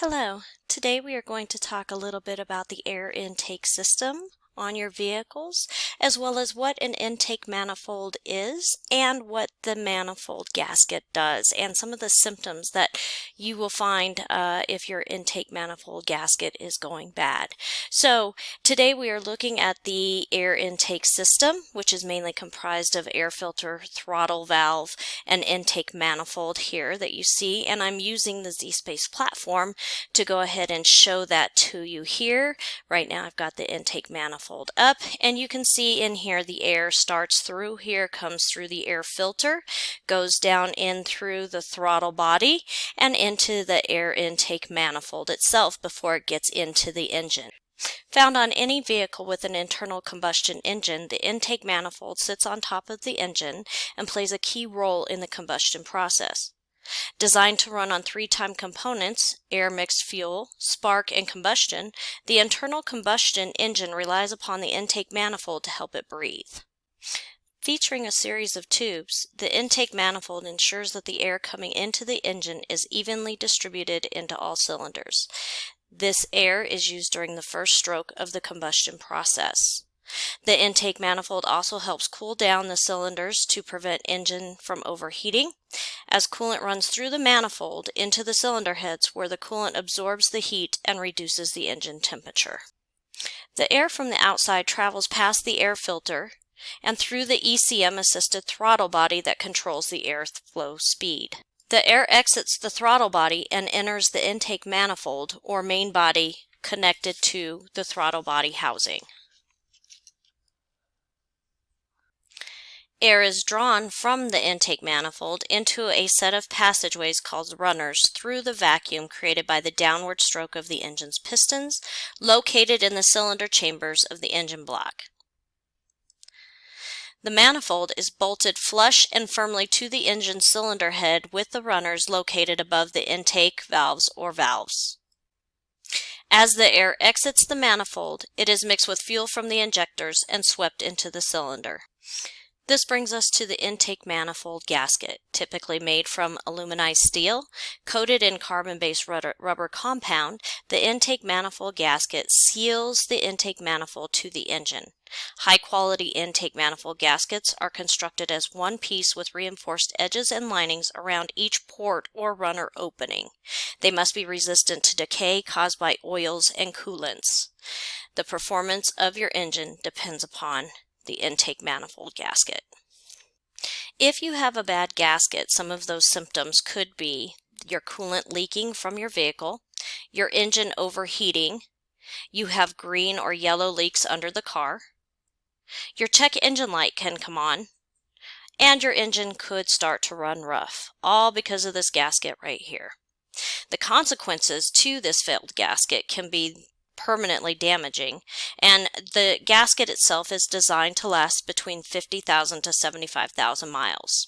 Hello. Today we are going to talk a little bit about the air intake system on your vehicles, as well as what an intake manifold is and what the manifold gasket does, and some of the symptoms that you will find if your intake manifold gasket is going bad. So today we are looking at the air intake system, which is mainly comprised of air filter, throttle valve, and intake manifold here that you see, and I'm using the Zspace platform to go ahead and show that to you here. Right now I've got the intake manifold up, and you can see in here the air starts through here, comes through the air filter, goes down in through the throttle body and into the air intake manifold itself before it gets into the engine. Found on any vehicle with an internal combustion engine, the intake manifold sits on top of the engine and plays a key role in the combustion process. Designed to run on three-time components, air, mixed fuel, spark, and combustion, the internal combustion engine relies upon the intake manifold to help it breathe. Featuring a series of tubes, the intake manifold ensures that the air coming into the engine is evenly distributed into all cylinders. This air is used during the first stroke of the combustion process. The intake manifold also helps cool down the cylinders to prevent engine from overheating, as coolant runs through the manifold into the cylinder heads where the coolant absorbs the heat and reduces the engine temperature. The air from the outside travels past the air filter and through the ECM-assisted throttle body that controls the airflow speed. The air exits the throttle body and enters the intake manifold or main body connected to the throttle body housing. Air is drawn from the intake manifold into a set of passageways called runners through the vacuum created by the downward stroke of the engine's pistons, located in the cylinder chambers of the engine block. The manifold is bolted flush and firmly to the engine cylinder head with the runners located above the intake valves or valves. As the air exits the manifold, it is mixed with fuel from the injectors and swept into the cylinder. This brings us to the intake manifold gasket, typically made from aluminized steel, coated in carbon-based rubber compound. The intake manifold gasket seals the intake manifold to the engine. High-quality intake manifold gaskets are constructed as one piece with reinforced edges and linings around each port or runner opening. They must be resistant to decay caused by oils and coolants. The performance of your engine depends upon the intake manifold gasket. If you have a bad gasket, some of those symptoms could be your coolant leaking from your vehicle, your engine overheating, you have green or yellow leaks under the car, your check engine light can come on, and your engine could start to run rough, all because of this gasket right here. The consequences to this failed gasket can be permanently damaging, and the gasket itself is designed to last between 50,000 to 75,000 miles.